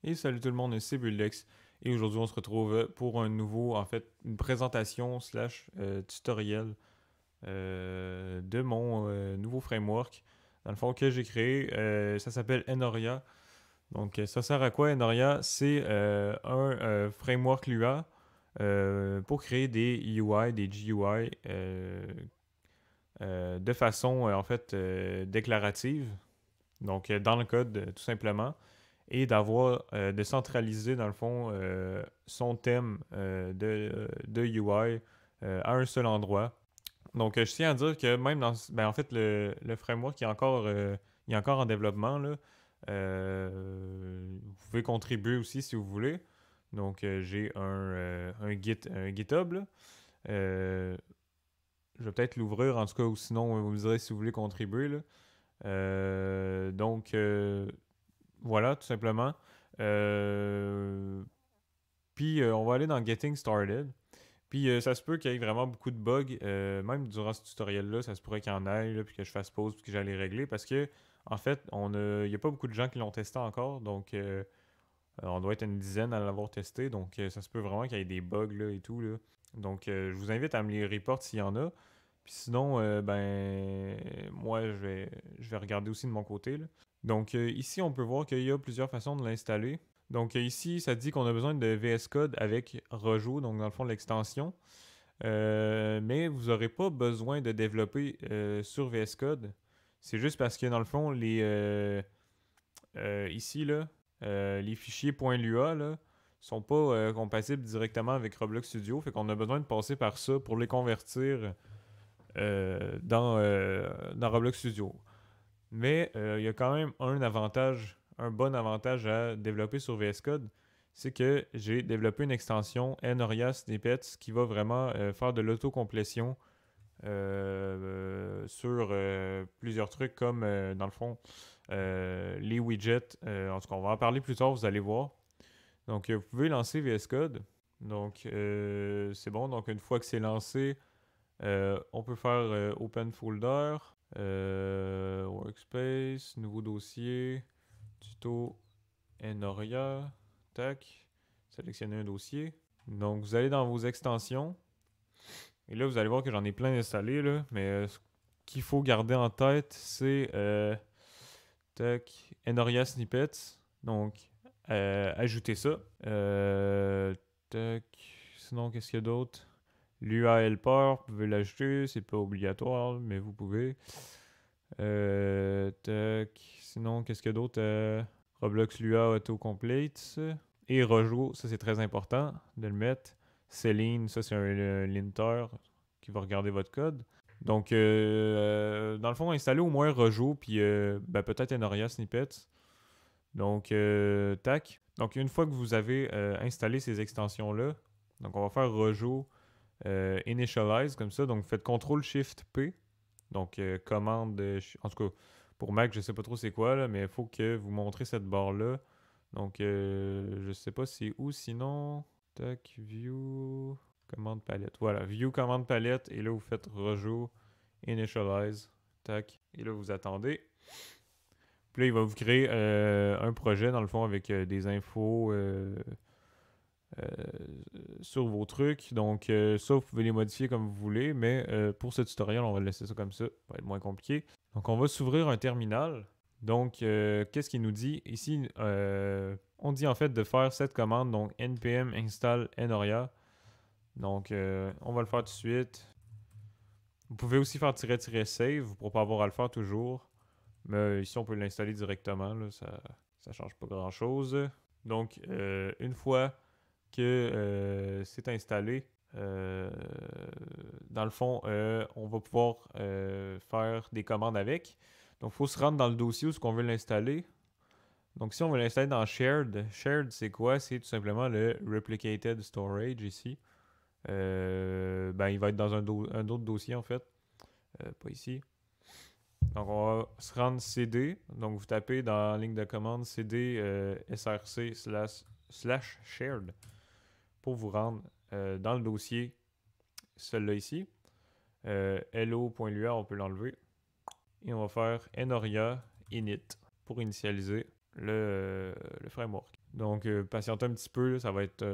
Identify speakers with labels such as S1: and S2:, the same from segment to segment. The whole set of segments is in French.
S1: Et salut tout le monde, c'est Buldex. Et aujourd'hui, on se retrouve pour un nouveau, en fait, une présentation slash tutoriel de mon nouveau framework, dans le fond, que j'ai créé. Ça s'appelle Enoria. Donc, ça sert à quoi, Enoria? C'est un framework Lua pour créer des UI, des GUI de façon, en fait, déclarative. Donc, dans le code, tout simplement et d'avoir de centraliser dans le fond son thème de UI à un seul endroit. Donc je tiens à dire que même dans ben, en fait le framework il est encore en développement là. Vous pouvez contribuer aussi si vous voulez. Donc j'ai un GitHub là. Euh, je vais peut-être l'ouvrir en tout cas ou sinon vous me direz si vous voulez contribuer là. Donc voilà, tout simplement. Euh, puis on va aller dans Getting Started. Puis ça se peut qu'il y ait vraiment beaucoup de bugs. Même durant ce tutoriel-là, ça se pourrait qu'il y en ait, là, puis que je fasse pause, puis que j'allais les régler. Parce que, en fait, il n'y a pas beaucoup de gens qui l'ont testé encore. Donc, on doit être une dizaine à l'avoir testé. Donc, ça se peut vraiment qu'il y ait des bugs là, et tout. Là. Donc, je vous invite à me les reporter s'il y en a. Puis sinon, ben, moi, je vais regarder aussi de mon côté. Là. Donc, ici, on peut voir qu'il y a plusieurs façons de l'installer. Donc, ici, ça dit qu'on a besoin de VS Code avec Rejo, donc dans le fond, l'extension. Mais vous n'aurez pas besoin de développer sur VS Code. C'est juste parce que, dans le fond, ici, là, les fichiers .lua, là, sont pas compatibles directement avec Roblox Studio. Fait qu'on a besoin de passer par ça pour les convertir dans Roblox Studio. Mais il y a quand même un avantage, un bon avantage à développer sur VS Code, c'est que j'ai développé une extension Enoria Snippets qui va vraiment faire de l'autocomplétion sur plusieurs trucs comme, dans le fond, les widgets. En tout cas, on va en parler plus tard, vous allez voir. Donc, vous pouvez lancer VS Code. Donc, c'est bon. Donc, une fois que c'est lancé, on peut faire Open Folder, Workspace, nouveau dossier, tuto Enoria, tac, sélectionnez un dossier. Donc vous allez dans vos extensions, et là vous allez voir que j'en ai plein installés, là, mais ce qu'il faut garder en tête, c'est tac, Enoria Snippets, donc ajoutez ça. Tac, sinon qu'est-ce qu'il y a d'autre? L'UA Helper, vous pouvez l'ajouter, c'est pas obligatoire, mais vous pouvez. Tac. Sinon, qu'est-ce qu'il y a d'autre? Roblox Lua Autocomplete. Et Rejo, ça c'est très important de le mettre. Céline, ça c'est un linter qui va regarder votre code. Donc, dans le fond, installez au moins Rejo, puis ben, peut-être Enoria Snippets. Donc, tac. Donc, une fois que vous avez installé ces extensions-là, donc on va faire Rejo Initialize comme ça. Donc, vous faites CTRL-SHIFT-P. Donc, commande, en tout cas, pour Mac, je sais pas trop c'est quoi, là, mais il faut que vous montrez cette barre-là. Donc, je sais pas c'est où, sinon, tac, View, commande palette. Voilà, View, commande palette, et là, vous faites Rejo, Initialize, tac, et là, vous attendez. Puis là, il va vous créer un projet, dans le fond, avec des infos euh, sur vos trucs. Donc, ça, vous pouvez les modifier comme vous voulez, mais pour ce tutoriel, on va laisser ça comme ça. Ça va être moins compliqué. Donc, on va s'ouvrir un terminal. Donc, qu'est-ce qu'il nous dit? Ici, on dit en fait de faire cette commande, donc npm install enoria. Donc, on va le faire tout de suite. Vous pouvez aussi faire "-save pour pas avoir à le faire toujours. Mais ici, on peut l'installer directement. Là, ça ne change pas grand-chose. Donc, une fois que c'est installé, euh, dans le fond, on va pouvoir faire des commandes avec. Donc, il faut se rendre dans le dossier où on veut l'installer. Donc, si on veut l'installer dans Shared, Shared, c'est quoi? C'est tout simplement le Replicated Storage ici. Ben, il va être dans un autre dossier, en fait. Pas ici. Donc, on va se rendre CD. Donc, vous tapez dans la ligne de commande CD src slash shared pour vous rendre dans le dossier, celui-là ici. hello.lua, on peut l'enlever. Et on va faire enoria init pour initialiser le framework. Donc, patientez un petit peu, là, ça va être...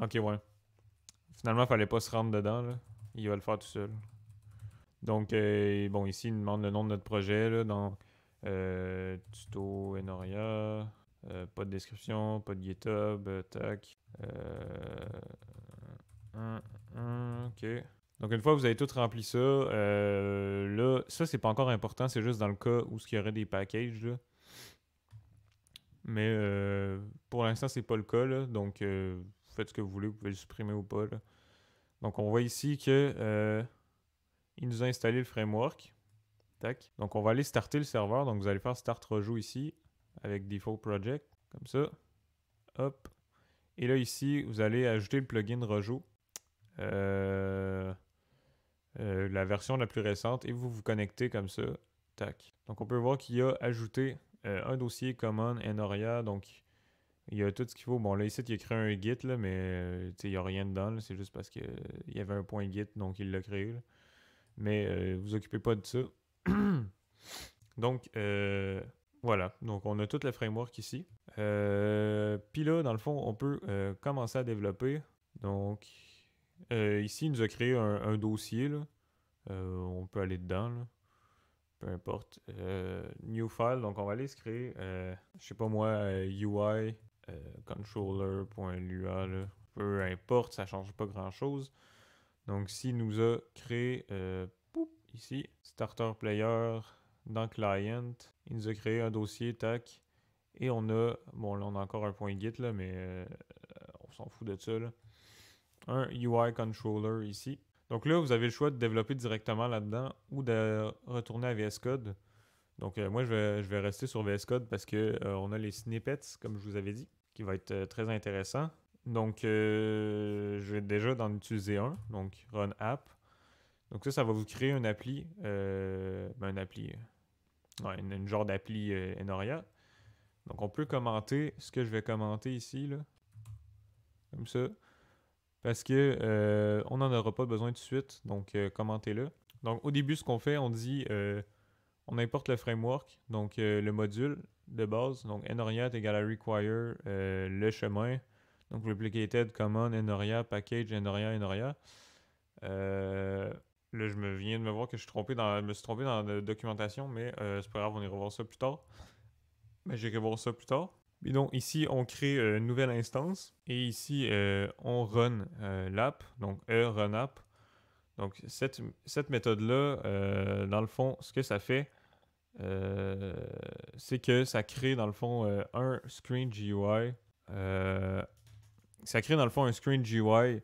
S1: Ok, ouais. Finalement, il fallait pas se rendre dedans, là. Il va le faire tout seul. Donc, bon, ici, il nous demande le nom de notre projet, là, donc tuto Enoria, pas de description, pas de GitHub, tac. Ok. Donc, une fois que vous avez tout rempli ça, là, ça, c'est pas encore important, c'est juste dans le cas où il y aurait des packages, là. Mais pour l'instant, c'est pas le cas, là, donc faites ce que vous voulez, vous pouvez le supprimer ou pas, là. Donc, on voit ici que il nous a installé le framework. Tac. Donc, on va aller starter le serveur. Donc, vous allez faire Start Rejoue ici avec Default Project, comme ça. Hop. Et là, ici, vous allez ajouter le plugin Rejoue. La version la plus récente et vous vous connectez comme ça. Tac. Donc, on peut voir qu'il a ajouté un dossier common Enoria. Donc, il y a tout ce qu'il faut. Bon, là, ici, il a créé un Git, là, mais il n'y a rien dedans. C'est juste parce qu'il y avait un point Git, donc il l'a créé. Là. Mais vous occupez pas de ça. Donc, voilà. Donc, on a tout le framework ici. Puis là, dans le fond, on peut commencer à développer. Donc, ici, il nous a créé un dossier. Là. On peut aller dedans. Là. Peu importe. New file. Donc, on va aller se créer, je sais pas moi, UI controller.lua. Là. Peu importe, ça change pas grand-chose. Donc, ici, il nous a créé, ici, starter player dans client. Il nous a créé un dossier, tac. Et on a, bon là on a encore un point git là, mais on s'en fout de ça là. Un UI controller ici. Donc là, vous avez le choix de développer directement là-dedans ou de retourner à VS Code. Donc moi, je vais rester sur VS Code parce que on a les snippets, comme je vous avais dit, qui va être très intéressant. Donc, je vais déjà en utiliser un, donc Run App. Donc ça va vous créer une appli, ouais, une genre d'appli Enoria. Donc on peut commenter ce que je vais commenter ici, là, comme ça, parce que on n'en aura pas besoin tout de suite, donc commentez-le. Donc au début, ce qu'on fait, on dit, on importe le framework, donc le module de base, donc Enoria est égal à require le chemin, donc replicated common Enoria package Enoria. Là, viens de me voir que je me suis trompé dans la documentation, mais c'est pas grave, on ira voir ça plus tard. Mais j'irai voir ça plus tard. Et donc ici, on crée une nouvelle instance. Et ici, on run l'app. Donc run app. Donc cette méthode-là, dans le fond, ce que ça fait, c'est que ça crée dans le fond un screen GUI. Ça crée dans le fond un screen GUI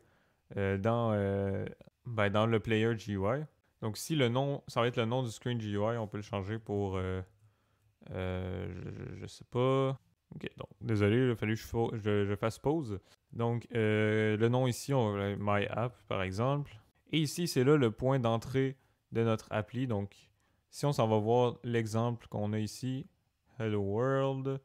S1: dans le player GUI. Donc si le nom, ça va être le nom du screen GUI, on peut le changer pour, je sais pas. Ok, donc désolé, il a fallu que je fasse pause. Donc le nom ici, on va My App par exemple. Et ici, c'est là le point d'entrée de notre appli. Donc si on s'en va voir l'exemple qu'on a ici, Hello World,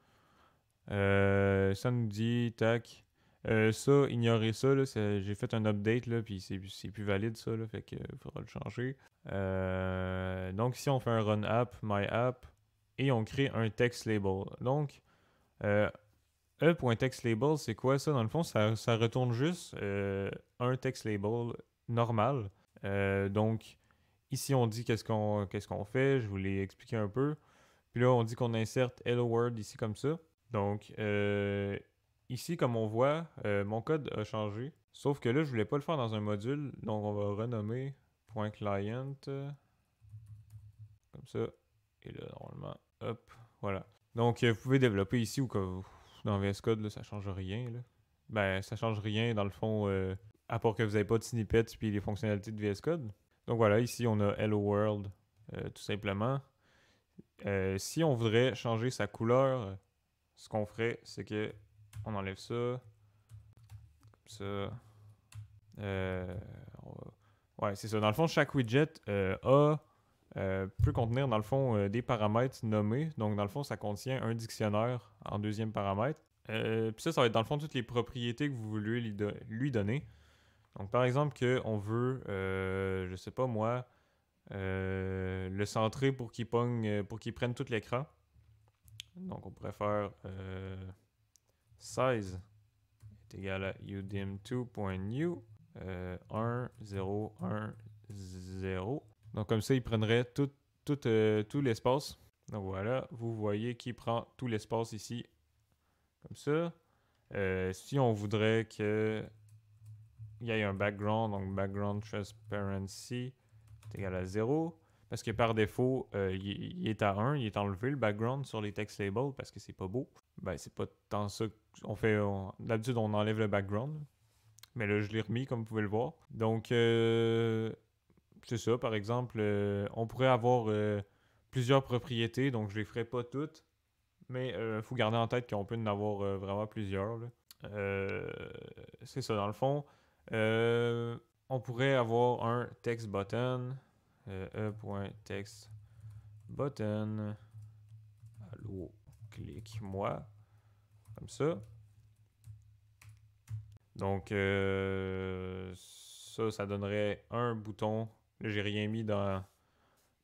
S1: ça nous dit, tac, ça, ignorez ça, là, j'ai fait un update, là, puis c'est plus valide, ça, là, fait qu'il faudra le changer. Donc ici, on fait un run app, my app, et on crée un text label. Donc, e.textLabel, c'est quoi ça? Dans le fond, ça retourne juste un text label normal. Donc, ici, on dit qu'est-ce qu'on fait. Je vous l'ai expliqué un peu. Puis là, on dit qu'on inserte Hello World ici comme ça. Donc, ici, comme on voit, mon code a changé. Sauf que là, je voulais pas le faire dans un module. Donc, on va renommer .client. Comme ça. Et là, normalement, hop, voilà. Donc, vous pouvez développer ici ou dans VS Code, là, ça change rien. Là. Ben, ça change rien dans le fond, à part que vous n'avez pas de snippets puis les fonctionnalités de VS Code. Donc voilà, ici on a Hello World, tout simplement. Si on voudrait changer sa couleur, ce qu'on ferait, c'est que on enlève ça, comme ça. Ouais, c'est ça. Dans le fond, chaque widget peut contenir, dans le fond, des paramètres nommés. Donc, dans le fond, ça contient un dictionnaire en deuxième paramètre. Puis ça va être, dans le fond, toutes les propriétés que vous voulez lui donner. Donc, par exemple, qu'on veut, je sais pas moi, le centrer pour qu'il prenne tout l'écran. Donc, on pourrait faire size est égal à udim2.new 1, 0, 1, 0. Donc comme ça, il prendrait tout l'espace. Donc voilà, vous voyez qu'il prend tout l'espace ici, comme ça. Si on voudrait qu'il y ait un background, donc background transparency est égal à 0, parce que par défaut, il est à 1, il est enlevé le background sur les text labels parce que c'est pas beau. Ben, c'est pas tant ça qu'on fait. D'habitude, on enlève le background. Mais là, je l'ai remis, comme vous pouvez le voir. Donc, c'est ça, par exemple. On pourrait avoir plusieurs propriétés, donc je les ferai pas toutes. Mais il faut garder en tête qu'on peut en avoir vraiment plusieurs. C'est ça, dans le fond. On pourrait avoir un text button. E.text button. Allô, clique-moi. Comme ça. Donc, ça donnerait un bouton. Là, j'ai rien mis dans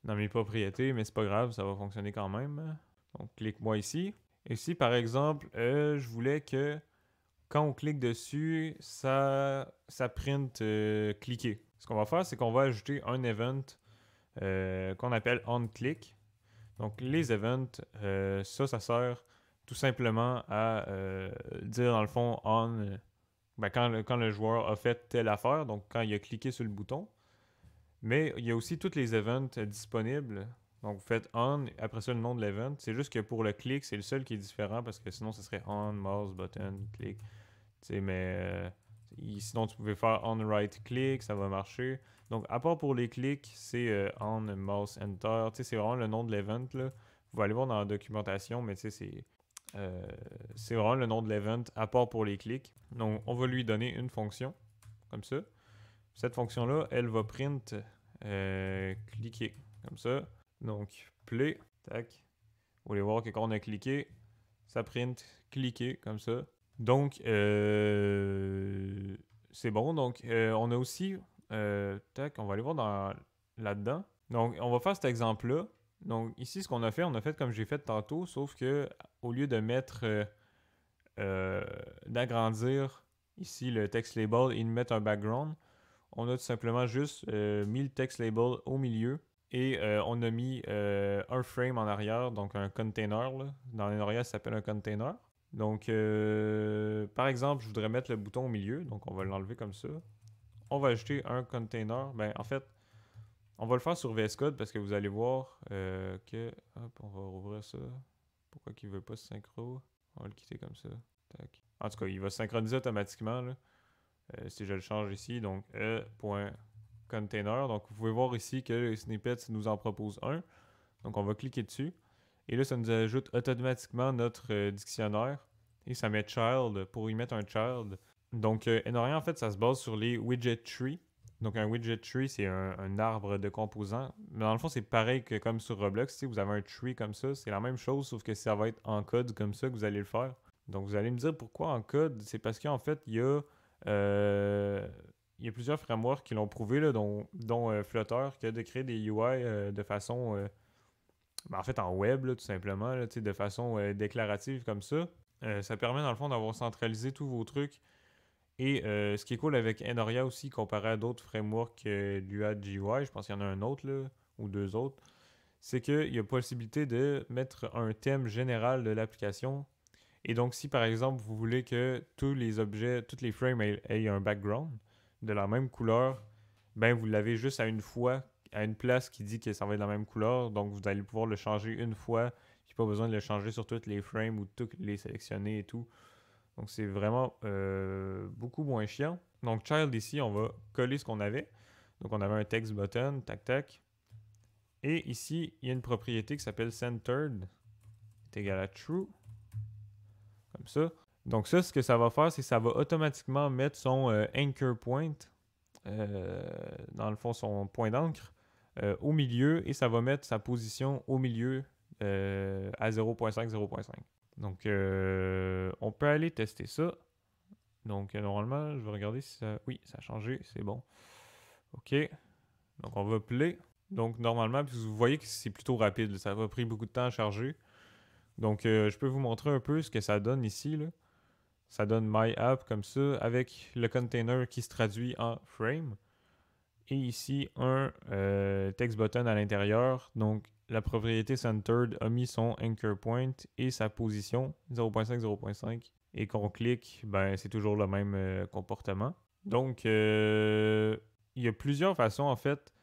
S1: mes propriétés, mais c'est pas grave, ça va fonctionner quand même. Donc, clique-moi ici. Et si, par exemple, je voulais que quand on clique dessus, ça print cliquer. Ce qu'on va faire, c'est qu'on va ajouter un event qu'on appelle onClick. Donc, les events, ça sert tout simplement à dire, dans le fond, on... Ben, quand le joueur a fait telle affaire, donc quand il a cliqué sur le bouton. Mais il y a aussi tous les events disponibles. Donc vous faites on, après ça le nom de l'event. C'est juste que pour le clic, c'est le seul qui est différent parce que sinon ce serait on, mouse, button, click. Mais sinon tu pouvais faire on right click, ça va marcher. Donc à part pour les clics, c'est on, mouse, enter. C'est vraiment le nom de l'event. Vous pouvez aller voir dans la documentation, mais c'est vraiment le nom de l'event à part pour les clics. Donc, on va lui donner une fonction, comme ça. Cette fonction-là, elle va print cliquer, comme ça. Donc, play, tac. Vous allez voir que quand on a cliqué, ça print cliquer, comme ça. Donc, c'est bon. Donc, on a aussi, tac, on va aller voir là-dedans. Donc, on va faire cet exemple-là. Donc, ici, ce qu'on a fait comme j'ai fait tantôt, sauf que au lieu de mettre, d'agrandir ici le text label et de mettre un background, on a tout simplement juste mis le text label au milieu et on a mis un frame en arrière, donc un container. Là. Dans l'Enoria, ça s'appelle un container. Donc, par exemple, je voudrais mettre le bouton au milieu, donc on va l'enlever comme ça. On va ajouter un container. Ben, en fait, on va le faire sur VS Code parce que vous allez voir que... Hop, on va rouvrir ça. Pourquoi qu'il ne veut pas se synchro? On va le quitter comme ça. Tac. En tout cas, il va se synchroniser automatiquement. Là. Si je le change ici, donc e.container. Donc, vous pouvez voir ici que les snippets nous en propose un. Donc, on va cliquer dessus. Et là, ça nous ajoute automatiquement notre dictionnaire. Et ça met child pour y mettre un child. Donc, Enoria, en fait, ça se base sur les widget trees. Donc, un widget tree, c'est un arbre de composants. Mais dans le fond, c'est pareil que comme sur Roblox. Si vous avez un tree comme ça, c'est la même chose, sauf que ça va être en code comme ça que vous allez le faire. Donc, vous allez me dire pourquoi en code. C'est parce qu'en fait, il y a plusieurs frameworks qui l'ont prouvé, là, dont Flutter, qui a de créer des UI de façon... en fait, en web, là, tout simplement, là, de façon déclarative comme ça. Ça permet, dans le fond, d'avoir centralisé tous vos trucs. Et ce qui est cool avec Enoria aussi, comparé à d'autres frameworks d'UI/GUI, je pense qu'il y en a un autre, là, ou deux autres, c'est qu'il y a possibilité de mettre un thème général de l'application. Et donc, si par exemple, vous voulez que tous les objets, tous les frames aient un background de la même couleur, ben vous l'avez juste à une place qui dit que ça va être de la même couleur. Donc, vous allez pouvoir le changer une fois. Il n'y a pas besoin de le changer sur tous les frames ou tous les sélectionner et tout. Donc, c'est vraiment beaucoup moins chiant. Donc, child ici, on va coller ce qu'on avait. Donc, on avait un text button, tac, tac. Et ici, il y a une propriété qui s'appelle centered, est égal à true. Comme ça. Donc, ça, ce que ça va faire, c'est que ça va automatiquement mettre son anchor point, dans le fond, son point d'encre, au milieu et ça va mettre sa position au milieu à 0.5, 0.5. Donc, on peut aller tester ça. Donc, normalement, je vais regarder si ça... Oui, ça a changé, c'est bon. OK. Donc, on va play. Donc, normalement, puis vous voyez que c'est plutôt rapide. Ça va pris beaucoup de temps à charger. Donc, je peux vous montrer un peu ce que ça donne ici. Là. ça donne my app comme ça, avec le container qui se traduit en frame. Et ici, un text button à l'intérieur. Donc, la propriété centered a mis son anchor point et sa position 0.5, 0.5. Et qu'on clique, ben, c'est toujours le même comportement. Donc, il y a plusieurs façons, en fait.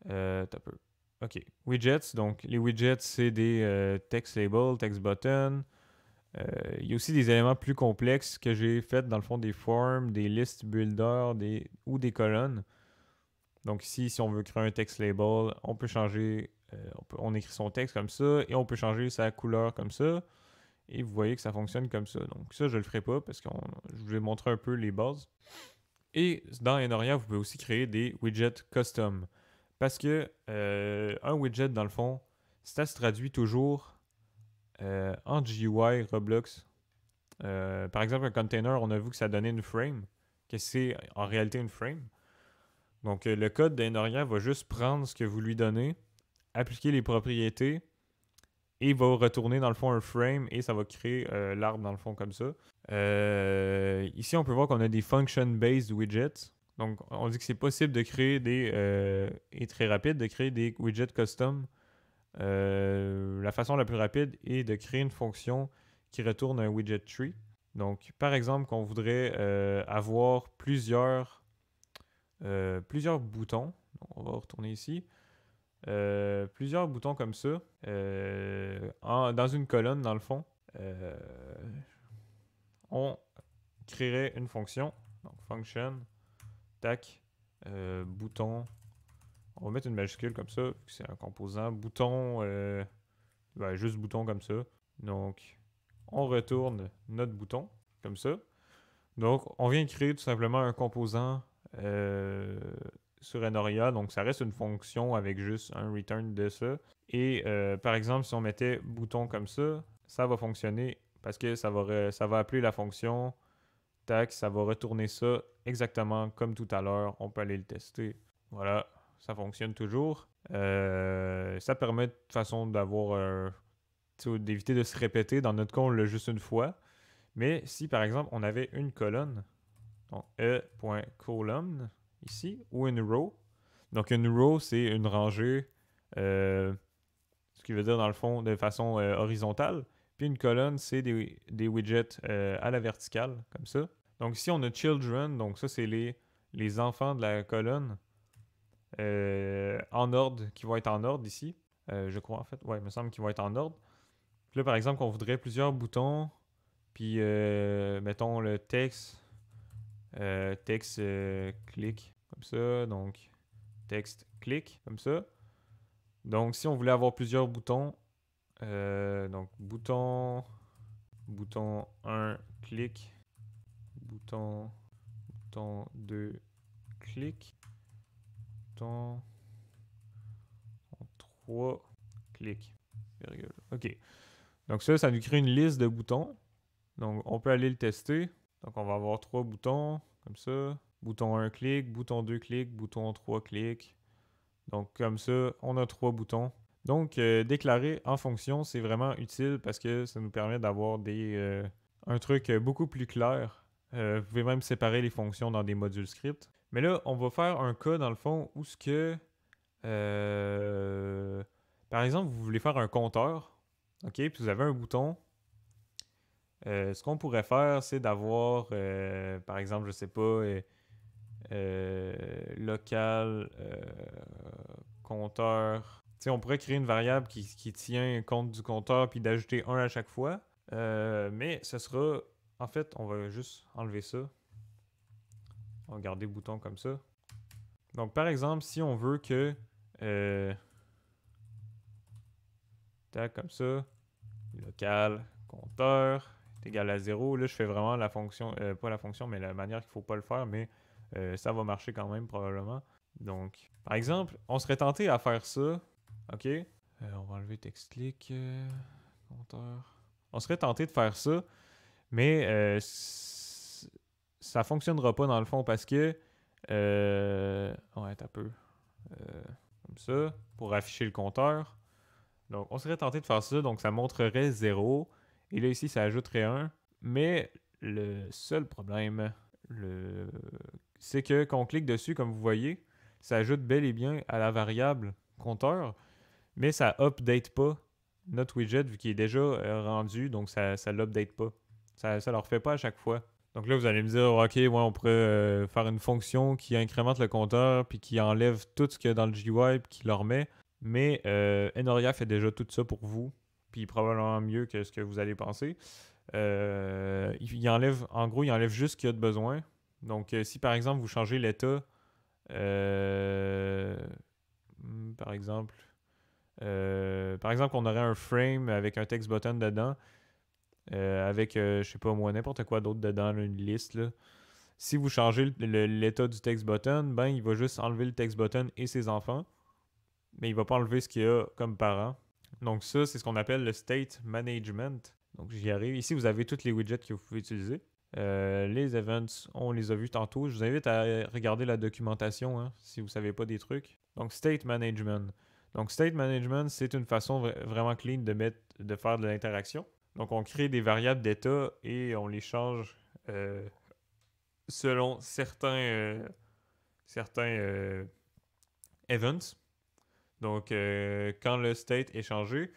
S1: T'as peu. OK. Widgets. Donc, les widgets, c'est des text labels, text button. Il y a aussi des éléments plus complexes que j'ai fait dans le fond des forms, des listes builder ou des colonnes. Donc ici, si on veut créer un text label, on peut changer, on écrit son texte comme ça et on peut changer sa couleur comme ça. Et vous voyez que ça fonctionne comme ça. Donc ça, je le ferai pas parce que je vous ai montré un peu les bases. Et dans Enoria, vous pouvez aussi créer des widgets custom. Parce que un widget, dans le fond, ça se traduit toujours en GUI Roblox. Par exemple, un container, on a vu que ça donnait une frame, que c'est en réalité une frame. Donc, le code d'Enoria va juste prendre ce que vous lui donnez, appliquer les propriétés, et va retourner dans le fond un frame, et ça va créer l'arbre dans le fond comme ça. Ici, on peut voir qu'on a des function-based widgets. Donc, on dit que c'est possible de créer et très rapide, de créer des widgets custom. La façon la plus rapide est de créer une fonction qui retourne un widget tree. Donc, par exemple, qu'on voudrait avoir plusieurs boutons. Donc, on va retourner ici. Plusieurs boutons comme ça dans une colonne dans le fond. On créerait une fonction. Donc, function, tac, bouton. On va mettre une majuscule comme ça, c'est un composant. Bouton, juste bouton comme ça. Donc, on retourne notre bouton, comme ça. Donc, on vient de créer tout simplement un composant sur Enoria. Donc, ça reste une fonction avec juste un return de ça. Et par exemple, si on mettait bouton comme ça va fonctionner parce que ça va appeler la fonction. Tac, ça va retourner ça exactement comme tout à l'heure. On peut aller le tester. Voilà, ça fonctionne toujours. Ça permet de toute façon d'éviter de se répéter. Dans notre cas, on l'a juste une fois. Mais si par exemple on avait une colonne, donc e.column ici, ou une row. Donc une row, c'est une rangée, ce qui veut dire dans le fond de façon horizontale. Puis une colonne, c'est des widgets à la verticale, comme ça. Donc ici, on a children, donc ça, c'est les enfants de la colonne en ordre, qui vont être en ordre ici. Je crois en fait, ouais, il me semble qu'ils vont être en ordre. Puis là, par exemple, on voudrait plusieurs boutons, puis mettons le texte, clic, comme ça, donc texte, clic, comme ça. Donc si on voulait avoir plusieurs boutons, donc bouton 1, clic, bouton 2, clic, bouton 3, clic, virgule. OK. Donc ça nous crée une liste de boutons. Donc on peut aller le tester. Donc on va avoir 3 boutons, comme ça. Bouton 1, clic, bouton 2, clic, bouton 3, clic. Donc comme ça, on a 3 boutons. Donc déclarer en fonction, c'est vraiment utile parce que ça nous permet d'avoir un truc beaucoup plus clair. Vous pouvez même séparer les fonctions dans des modules script. Mais là, on va faire un cas dans le fond où ce que par exemple, vous voulez faire un compteur, ok, puis vous avez un bouton. Ce qu'on pourrait faire, c'est d'avoir, par exemple, je sais pas, local compteur. Tu sais, on pourrait créer une variable qui tient compte du compteur puis d'ajouter 1 à chaque fois. Mais ce sera, en fait, on va juste enlever ça. On va garder le bouton comme ça. Donc, par exemple, si on veut que tac, comme ça, local compteur est égal à 0. Là, je fais vraiment la fonction, pas la fonction, mais la manière qu'il ne faut pas le faire, mais ça va marcher quand même probablement. Donc, par exemple, on serait tenté à faire ça. OK? On va enlever text click, compteur. On serait tenté de faire ça, mais ça fonctionnera pas dans le fond parce que ouais, t'as peu. Comme ça, pour afficher le compteur. Donc, on serait tenté de faire ça, donc ça montrerait 0. Et là, ici, ça ajouterait 1. Mais Le seul problème, c'est que quand on clique dessus, comme vous voyez, ça ajoute bel et bien à la variable compteur, mais ça update pas notre widget vu qu'il est déjà rendu, donc ça ne l'update pas. Ça ne le refait pas à chaque fois. Donc là, vous allez me dire, ok, ouais, on pourrait faire une fonction qui incrémente le compteur puis qui enlève tout ce qu'il y a dans le GUI puis qui le remet. Mais Enoria fait déjà tout ça pour vous, puis probablement mieux que ce que vous allez penser. Il enlève, en gros, il enlève juste ce qu'il y a de besoin. Donc, si par exemple vous changez l'état, par exemple, on aurait un frame avec un text button dedans, avec, je sais pas moi, n'importe quoi d'autre dedans, là, une liste. Là. Si vous changez l'état du text button, ben il va juste enlever le text button et ses enfants, mais il va pas enlever ce qu'il y a comme parent. Donc ça, c'est ce qu'on appelle le state management. Donc j'y arrive. Ici, vous avez tous les widgets que vous pouvez utiliser. Les events, on les a vus tantôt. Je vous invite à regarder la documentation hein, si vous ne savez pas des trucs. Donc state management. Donc state management, c'est une façon vraiment clean de faire de l'interaction. Donc on crée des variables d'état et on les change selon certains events. Donc quand le state est changé,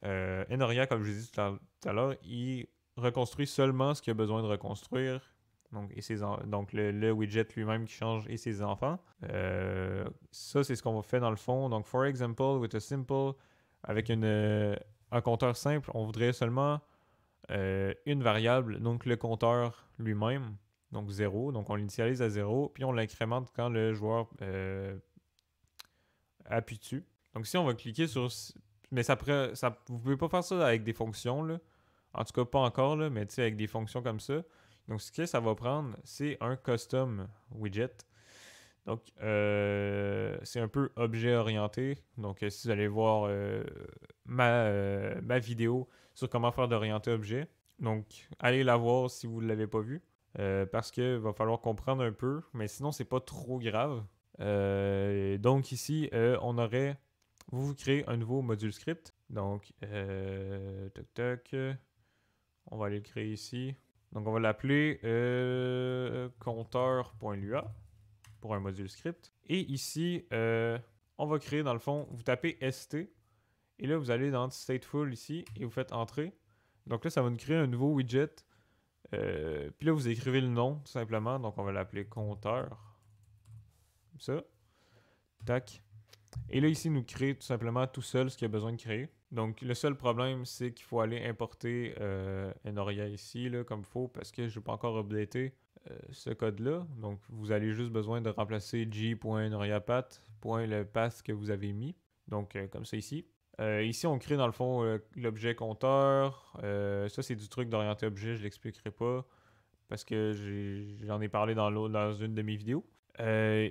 S1: Enoria, comme je vous ai dit tout à l'heure, il reconstruit seulement ce qu'il a besoin de reconstruire. Donc le widget lui-même qui change et ses enfants. Ça, c'est ce qu'on fait dans le fond. Donc, for example, with a simple, avec un compteur simple, on voudrait seulement une variable, donc le compteur lui-même, donc 0. Donc, on l'initialise à 0, puis on l'incrémente quand le joueur appuie dessus. Donc, si on va cliquer sur... Mais vous pouvez pas faire ça avec des fonctions, là. En tout cas, pas encore, là, mais avec des fonctions comme ça. Donc, ce que ça va prendre, c'est un custom widget. Donc, c'est un peu objet orienté. Donc, si vous allez voir ma vidéo sur comment faire d'orienter objet, donc, allez la voir si vous ne l'avez pas vue. Parce qu'il va falloir comprendre un peu, mais sinon, c'est pas trop grave. Donc, ici, vous créez un nouveau module script. Donc, on va aller le créer ici. Donc, on va l'appeler compteur.lua pour un module script. Et ici, on va créer, dans le fond, vous tapez st. Et là, vous allez dans stateful ici et vous faites entrer. Donc là, ça va nous créer un nouveau widget. Puis là, vous écrivez le nom, tout simplement. Donc, on va l'appeler compteur. Comme ça. Tac. Et là, ici, nous crée tout simplement tout seul ce qu'il y a besoin de créer. Donc, le seul problème, c'est qu'il faut aller importer Enoria ici, là, comme il faut, parce que je n'ai pas encore updaté ce code-là. Donc, vous avez juste besoin de remplacer g.enoriapath, le path que vous avez mis. Donc, comme ça ici. Ici, on crée dans le fond l'objet compteur. Ça, c'est du truc d'orienter objet, je ne l'expliquerai pas, parce que j'en ai parlé dans une de mes vidéos.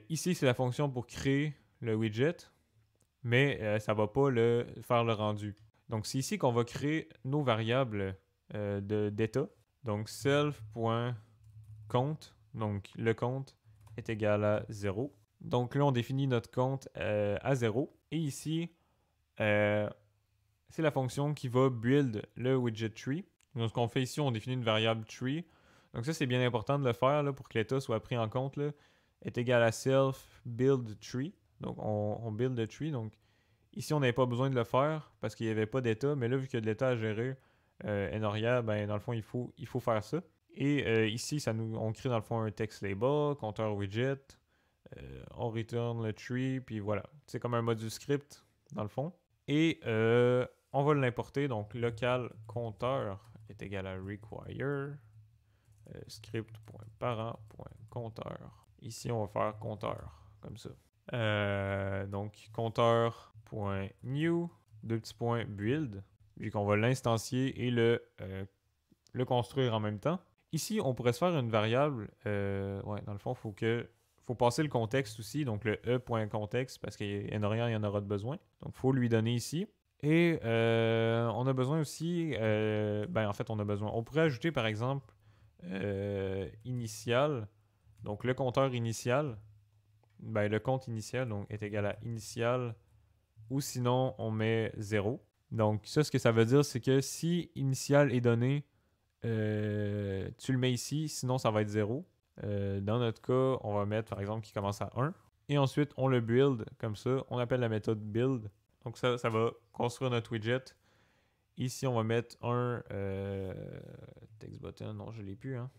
S1: Ici, c'est la fonction pour créer le widget, mais ça ne va pas faire le rendu. Donc, c'est ici qu'on va créer nos variables d'état. Donc, self.compte, donc le compte est égal à 0. Donc là, on définit notre compte à 0. Et ici, c'est la fonction qui va build le widget tree. Donc, ce qu'on fait ici, on définit une variable tree. Donc ça, c'est bien important de le faire là, pour que l'état soit pris en compte. Là, est égal à self build tree. Donc, on build le tree. Donc, ici, on n'avait pas besoin de le faire parce qu'il n'y avait pas d'état. Mais là, vu qu'il y a de l'état à gérer, Enoria, ben, dans le fond, il faut faire ça. Et ici, on crée dans le fond un text label, compteur widget. On return le tree, puis voilà. C'est comme un module script, dans le fond. Et on va l'importer. Donc, local compteur est égal à require script.parent.compteur. Ici, on va faire compteur, comme ça. Donc, compteur.new, build, vu qu'on va l'instancier et le construire en même temps. Ici, on pourrait se faire une variable. Dans le fond, il faut passer le contexte aussi, donc le e.contexte, parce qu'Enorian, il y en aura de besoin. Donc, il faut lui donner ici. Et on a besoin aussi, on pourrait ajouter par exemple initial, donc le compteur initial, le compte initial donc, est égal à initial, ou sinon on met 0. Donc ça, ce que ça veut dire, c'est que si initial est donné, tu le mets ici, sinon ça va être 0. Dans notre cas, on va mettre par exemple qui commence à 1. Et ensuite, on le build comme ça. On appelle la méthode build. Donc ça va construire notre widget. Ici, on va mettre un text button. Non, je ne l'ai plus. Hein.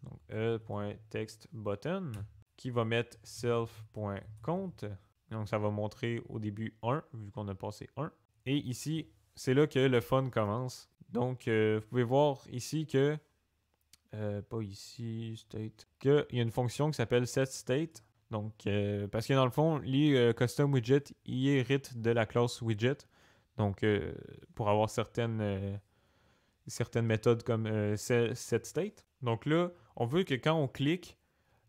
S1: Donc e.textButton qui va mettre self.count. Donc ça va montrer au début 1, vu qu'on a passé 1. Et ici, c'est là que le fun commence. Donc, vous pouvez voir ici que, pas ici, state, qu'il y a une fonction qui s'appelle setState. Donc, parce que dans le fond, les custom widget, il hérite de la classe widget. Donc, pour avoir certaines méthodes comme setState. Donc là, on veut que quand on clique,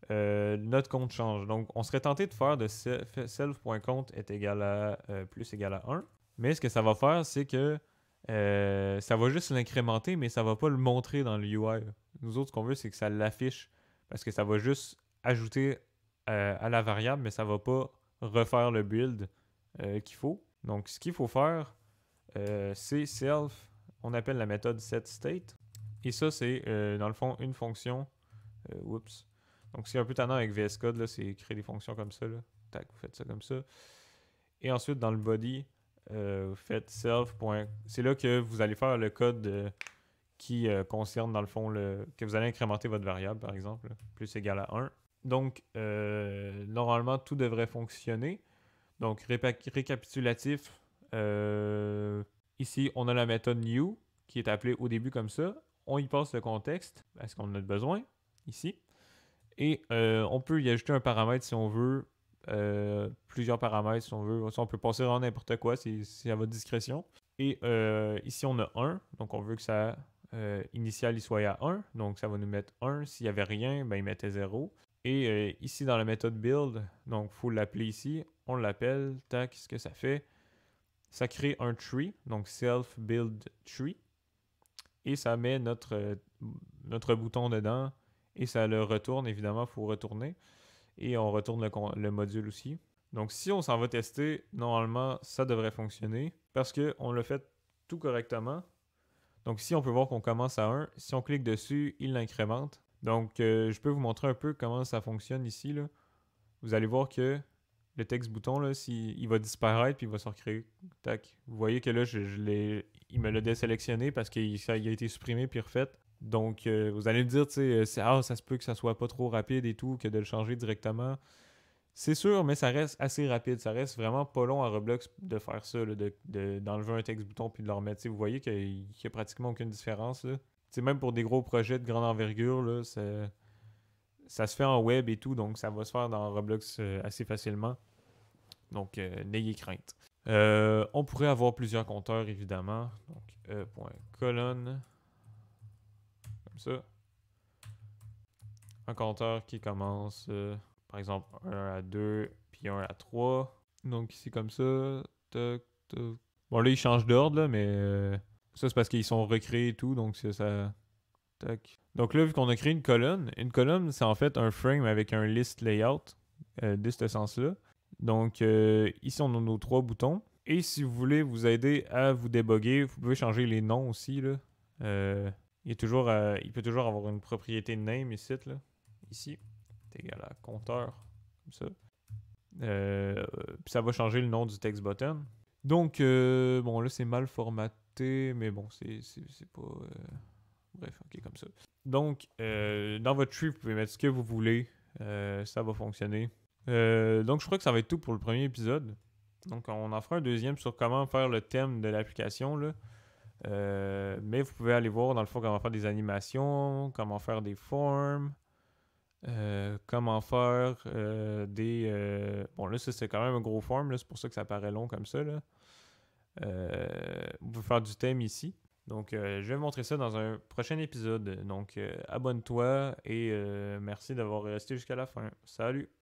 S1: notre compte change. Donc, on serait tenté de faire de self.count est égal à plus égal à 1. Mais ce que ça va faire, c'est que ça va juste l'incrémenter, mais ça va pas le montrer dans le UI. Nous autres, ce qu'on veut, c'est que ça l'affiche. Parce que ça va juste ajouter à la variable, mais ça va pas refaire le build qu'il faut. Donc, ce qu'il faut faire, c'est self. On appelle la méthode setState. Et ça, c'est dans le fond une fonction. Oups. Donc, c'est un peu tannant avec VS Code, là, c'est créer des fonctions comme ça. Là. Tac, vous faites ça comme ça. Et ensuite, dans le body, vous faites self. C'est là que vous allez faire le code qui concerne, dans le fond, que vous allez incrémenter votre variable, par exemple, là, plus égal à 1. Donc, normalement, tout devrait fonctionner. Donc, récapitulatif, ici, on a la méthode new qui est appelée au début comme ça. On y passe le contexte, parce qu'on en a besoin, ici. Et on peut y ajouter un paramètre si on veut, plusieurs paramètres si on veut. On peut passer dans n'importe quoi, c'est à votre discrétion. Et ici, on a 1, donc on veut que ça initial il soit à 1, donc ça va nous mettre 1. S'il n'y avait rien, ben, il mettait 0. Et ici, dans la méthode build, donc il faut l'appeler ici, on l'appelle, tac, ce que ça fait, ça crée un tree, donc self build tree, et ça met notre bouton dedans, et ça le retourne, évidemment, il faut retourner, et on retourne le module aussi. Donc si on s'en va tester, normalement, ça devrait fonctionner, parce qu'on l'a fait tout correctement. Donc ici, on peut voir qu'on commence à 1. Si on clique dessus, il l'incrémente. Donc, je peux vous montrer un peu comment ça fonctionne ici. Là. Vous allez voir que le texte bouton, là, il va disparaître puis il va se recréer. Tac. Vous voyez que là, il me l'a désélectionné parce qu'il a été supprimé puis refait. Donc, vous allez me dire, tu sais, ça se peut que ça soit pas trop rapide et tout, que de le changer directement. C'est sûr, mais ça reste assez rapide. Ça reste vraiment pas long à Roblox de faire ça, là, d'enlever un texte bouton puis de le remettre. T'sais, vous voyez qu'il n'y a pratiquement aucune différence. Là. Même pour des gros projets de grande envergure, là, ça se fait en web et tout, donc ça va se faire dans Roblox assez facilement. Donc, n'ayez crainte. On pourrait avoir plusieurs compteurs, évidemment. Donc, colonne. Comme ça. Un compteur qui commence, par exemple, 1 à 2, puis 1 à 3. Donc, ici, comme ça. Toc, toc. Bon, là, ils changent d'ordre, là, mais ça, c'est parce qu'ils sont recréés et tout, donc c'est ça. Tac. Donc là, vu qu'on a créé une colonne, c'est en fait un frame avec un list layout de ce sens-là. Donc, ici, on a nos 3 boutons. Et si vous voulez vous aider à vous déboguer, vous pouvez changer les noms aussi, là. Il peut toujours avoir une propriété de name ici, là. Ici, c'est égal à compteur, comme ça. Puis ça va changer le nom du text button. Donc, bon, là, c'est mal formaté, mais bon, c'est pas... Bref, ok, comme ça. Donc, dans votre tree, vous pouvez mettre ce que vous voulez. Ça va fonctionner. Donc, je crois que ça va être tout pour le premier épisode. Donc, on en fera un deuxième sur comment faire le thème de l'application, là. Mais vous pouvez aller voir, dans le fond, comment faire des animations, comment faire des forms, comment faire des... Bon, là, ça, c'est quand même un gros form, là, c'est pour ça que ça paraît long comme ça, là. Vous pouvez faire du thème ici. Donc, je vais montrer ça dans un prochain épisode. Donc, abonne-toi et merci d'avoir resté jusqu'à la fin. Salut!